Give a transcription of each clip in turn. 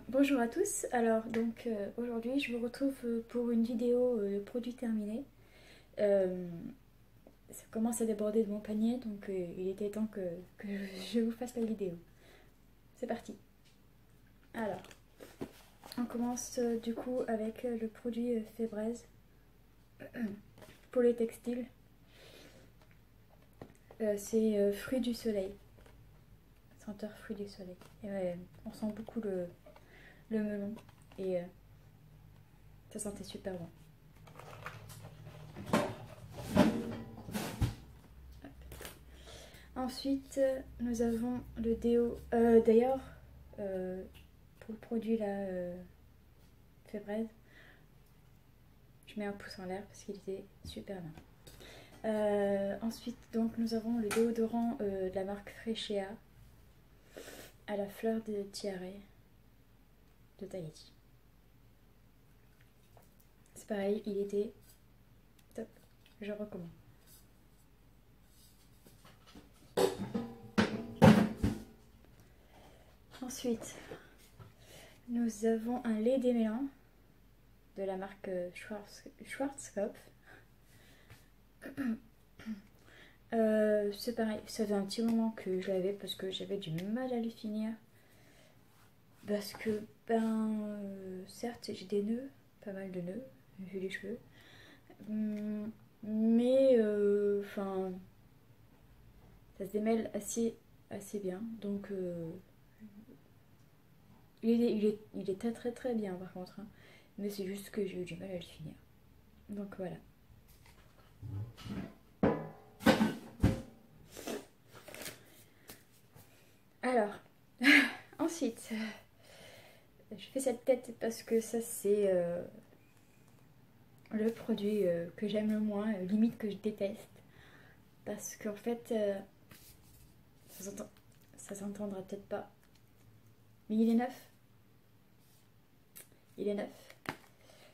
Bonjour à tous, alors donc aujourd'hui je vous retrouve pour une vidéo de produits terminés. Ça commence à déborder de mon panier donc il était temps que je vous fasse la vidéo. C'est parti. Alors, on commence du coup avec le produit Febreze pour les textiles. C'est fruits du soleil, senteur fruits du soleil. Et on sent beaucoup le melon et ça sentait super bon. Ensuite, nous avons le déo. D'ailleurs, pour le produit là, Febreze, je mets un pouce en l'air parce qu'il était super bien. Ensuite, donc, nous avons le déodorant de la marque Freshéa à la fleur de tiare de Tahiti. C'est pareil, il était top. Je recommande. Ensuite, nous avons un lait démêlant de la marque Schwarzkopf. C'est pareil, ça fait un petit moment que je l'avais parce que j'avais du mal à le finir. Parce que, certes, j'ai des nœuds, pas mal de nœuds, vu les cheveux. Mais, ça se démêle assez bien. Donc, il est très très très bien par contre. Hein. Mais c'est juste que j'ai eu du mal à le finir. Donc voilà. Alors, ensuite, je fais cette tête parce que ça c'est le produit que j'aime le moins, limite que je déteste. Parce qu'en fait, ça s'entendra peut-être pas. Mais il est neuf. Il est neuf.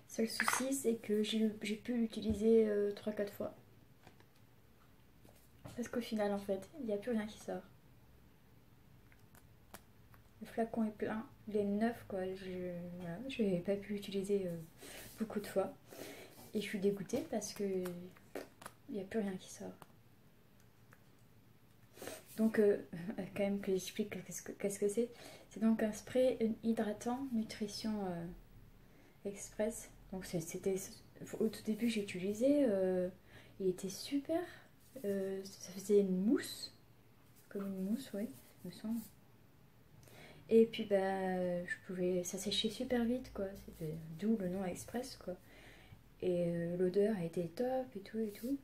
Seul souci, c'est que j'ai pu l'utiliser 3-4 fois. Parce qu'au final, en fait, il n'y a plus rien qui sort. Le flacon est plein, il est neuf quoi. Je n'ai pas pu l'utiliser beaucoup de fois. Et je suis dégoûtée parce que il n'y a plus rien qui sort. Donc, quand même que j'explique qu'est-ce que c'est. C'est donc un spray hydratant nutrition express. Donc c'était au tout début j'ai utilisé, il était super. Ça faisait une mousse, comme une mousse, oui, il me semble. Et puis ça séchait super vite quoi. C'était d'où le nom express quoi. Et l'odeur a été top et tout et tout.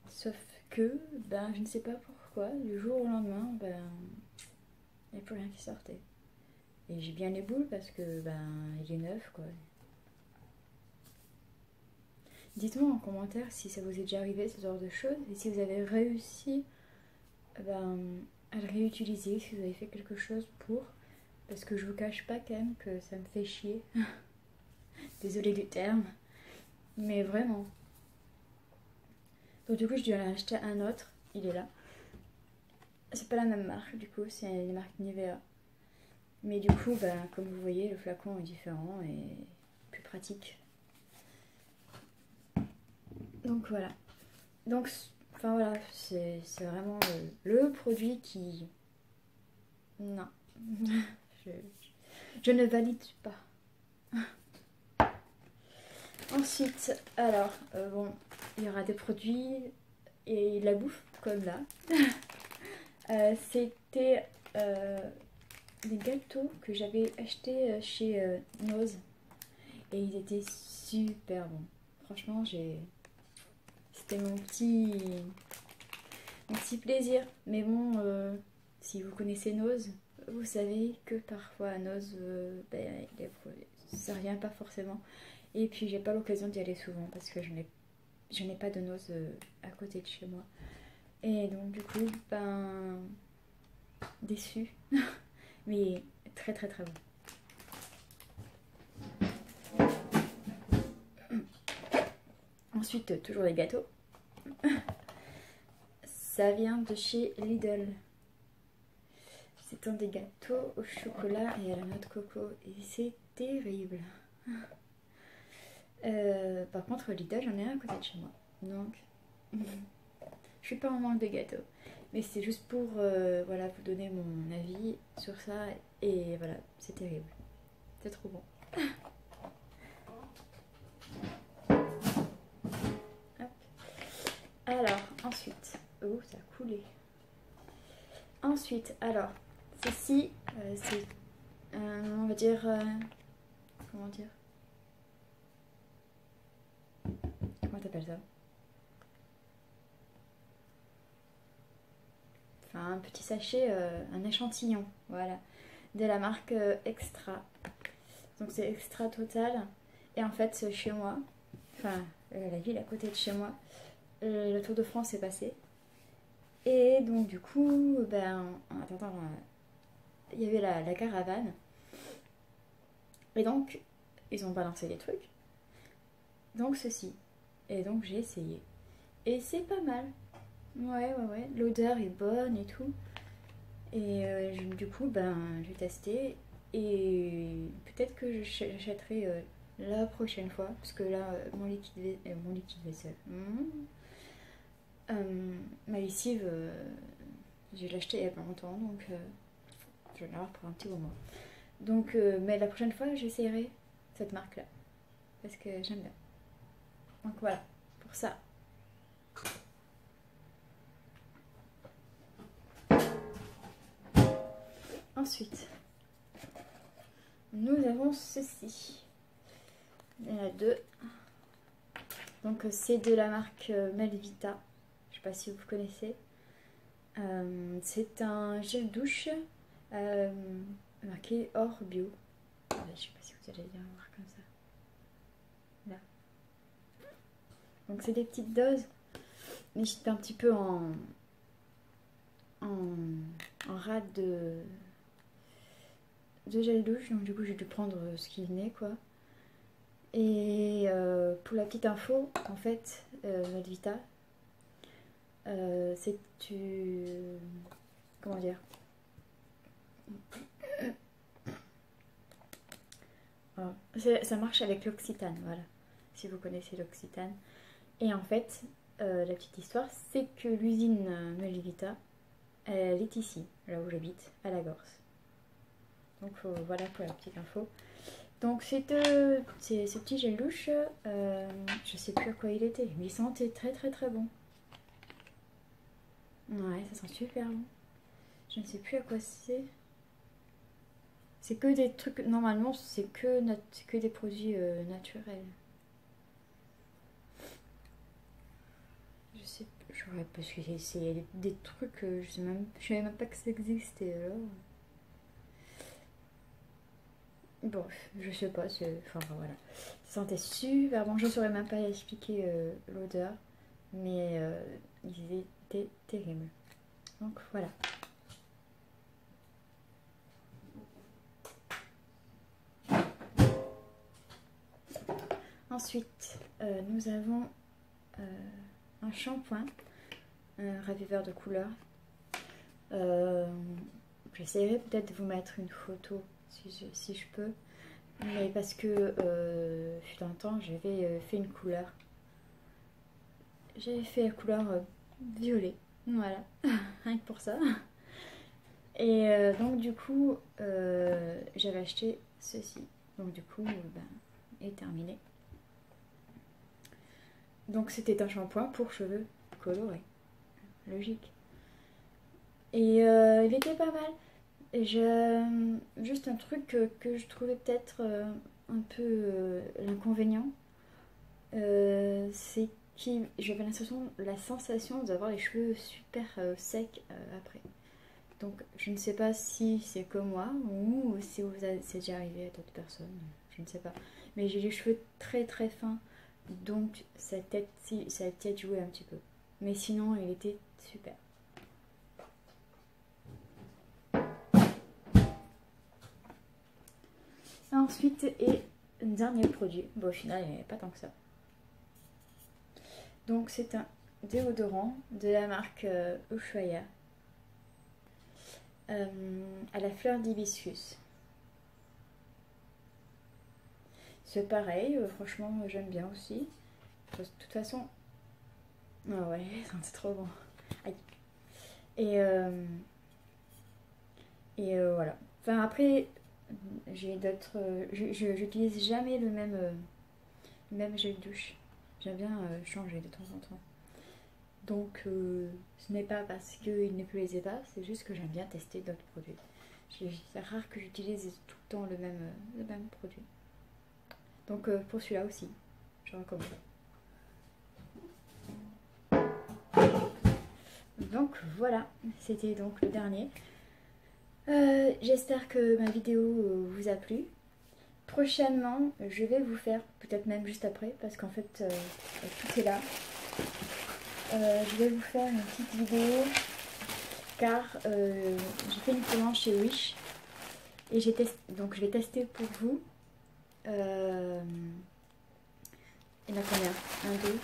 Sauf que je ne sais pas pourquoi, du jour au lendemain, il n'y a plus rien qui sortait. Et j'ai bien les boules parce que il est neuf quoi. Dites-moi en commentaire si ça vous est déjà arrivé ce genre de choses et si vous avez réussi à le réutiliser, si vous avez fait quelque chose pour. Parce que je vous cache pas quand même que ça me fait chier. Désolée du terme. Mais vraiment. Donc du coup je dois en acheter un autre. Il est là. C'est pas la même marque du coup, c'est la marque Nivea. Mais du coup, comme vous voyez, le flacon est différent et plus pratique. Donc voilà. Donc, voilà, c'est vraiment le produit qui... Non. je ne valide pas. Ensuite, alors, il y aura des produits et la bouffe, comme là. C'était des gâteaux que j'avais achetés chez Nose. Et ils étaient super bons. Franchement, c'était mon petit plaisir. Mais bon, si vous connaissez Nose, vous savez que parfois Nose, ça revient pas forcément. Et puis j'ai pas l'occasion d'y aller souvent parce que je n'ai pas de Nose à côté de chez moi. Et donc du coup, déçue. Mais très très très bon. Ensuite, toujours les gâteaux. Ça vient de chez Lidl. dans des gâteaux au chocolat et à la noix de coco. Et c'est terrible. Par contre, Lidl, j'en ai un à côté de chez moi. Donc, je suis pas en manque de gâteaux. Mais c'est juste pour voilà, vous donner mon avis sur ça. Et voilà, c'est terrible. C'est trop bon. Hop. Alors, ensuite. Oh, ça a coulé. Ensuite, alors, ceci, c'est, on va dire, comment dire? Comment t'appelles ça? Enfin, un petit sachet, un échantillon, voilà, de la marque Extra. Donc c'est Extra Total. Et en fait, chez moi, enfin, la ville à côté de chez moi, le Tour de France est passé. Et donc du coup, ben, en attendant, il y avait la caravane. Et donc, ils ont balancé des trucs. Donc ceci. Et donc j'ai essayé. Et c'est pas mal. Ouais. L'odeur est bonne et tout. Et du coup, ben, j'ai testé. Et peut-être que j'achèterai la prochaine fois. Parce que là, mon liquide vaisselle. Ma lessive, je l'ai acheté il y a pas longtemps. Donc, je vais l'avoir pour un petit moment. Donc, mais la prochaine fois, j'essaierai cette marque-là. Parce que j'aime bien. Donc voilà, pour ça. Ensuite, nous avons ceci. Il y en a deux. Donc c'est de la marque Melvita. Je ne sais pas si vous connaissez. C'est un gel douche marqué hors bio. Je ne sais pas si vous allez bien voir comme ça. Là. Donc c'est des petites doses. Mais j'étais un petit peu en rate de gel douche. Donc du coup j'ai dû prendre ce qui venait quoi. Et pour la petite info, en fait, Melvita, c'est tu... Comment dire? Ça marche avec l'Occitane, voilà. Si vous connaissez l'Occitane. Et en fait, la petite histoire, c'est que l'usine Melvita, elle est ici, là où j'habite, à la Gorse. Donc voilà pour la petite info. Donc c'est ce petit gel douche, je sais plus à quoi il était, mais il sentait très très très bon. Ouais, ça sent super bon. Je ne sais plus à quoi c'est. C'est que des trucs, normalement c'est que des produits naturels. Je sais plus, parce que c'est des trucs, je savais même pas que ça existait alors. Bon, je sais pas, enfin voilà. Ça sentait super bon, je saurais même pas expliquer l'odeur, mais ils étaient terribles. Donc voilà. Ensuite, nous avons un shampoing, un raviveur de couleurs. J'essaierai peut-être de vous mettre une photo si je peux. Mais parce que fut un temps, j'avais fait une couleur. J'avais fait la couleur violet. Voilà, rien que pour ça. Et donc du coup, j'avais acheté ceci. Donc du coup, ben, est terminé. Donc c'était un shampoing pour cheveux colorés. Logique. Et il était pas mal. Et juste un truc que je trouvais peut-être un peu l'inconvénient, c'est que j'avais la sensation d'avoir les cheveux super secs après. Donc je ne sais pas si c'est que moi ou si c'est déjà arrivé à d'autres personnes, je ne sais pas. Mais j'ai les cheveux très très fins, donc ça a peut-être joué un petit peu. Mais sinon il était super. Ensuite, et un dernier produit. Bon, au final, il n'y avait pas tant que ça. Donc, c'est un déodorant de la marque Ushuaïa. à la fleur d'hibiscus. C'est pareil, franchement j'aime bien aussi. De toute façon, ah ouais, c'est trop bon. Aïe. Et voilà. Enfin après, j'ai d'autres. J'utilise jamais le même gel douche. J'aime bien changer de temps en temps. Donc ce n'est pas parce qu'il ne plaisait pas, c'est juste que j'aime bien tester d'autres produits. C'est rare que j'utilise tout le temps le même produit. Donc pour celui-là aussi, je recommande. Donc voilà, c'était donc le dernier. J'espère que ma vidéo vous a plu. Prochainement, je vais vous faire, peut-être même juste après, parce qu'en fait tout est là. Je vais vous faire une petite vidéo car j'ai fait une commande chez Wish et donc je vais tester pour vous. Il y en a combien? 1, 2,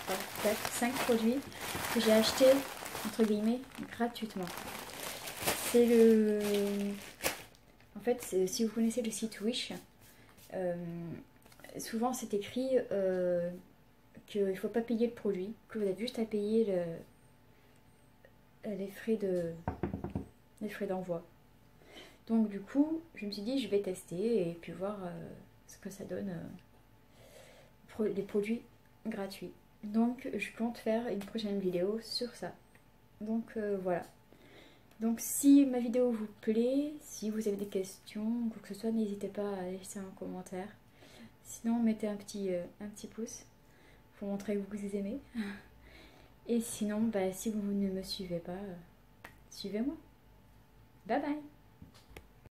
3, 4, 5 produits que j'ai achetés entre guillemets gratuitement. C'est le... En fait, si vous connaissez le site Wish, souvent c'est écrit qu'il ne faut pas payer le produit, que vous avez juste à payer les frais d'envoi. Donc du coup, je me suis dit je vais tester et puis voir ce que ça donne les produits gratuits. Donc je compte faire une prochaine vidéo sur ça. Donc voilà. Donc si ma vidéo vous plaît, si vous avez des questions, quoi que ce soit, n'hésitez pas à laisser un commentaire. Sinon mettez un petit pouce pour montrer que vous aimez. Et sinon, si vous ne me suivez pas, suivez-moi. Bye bye.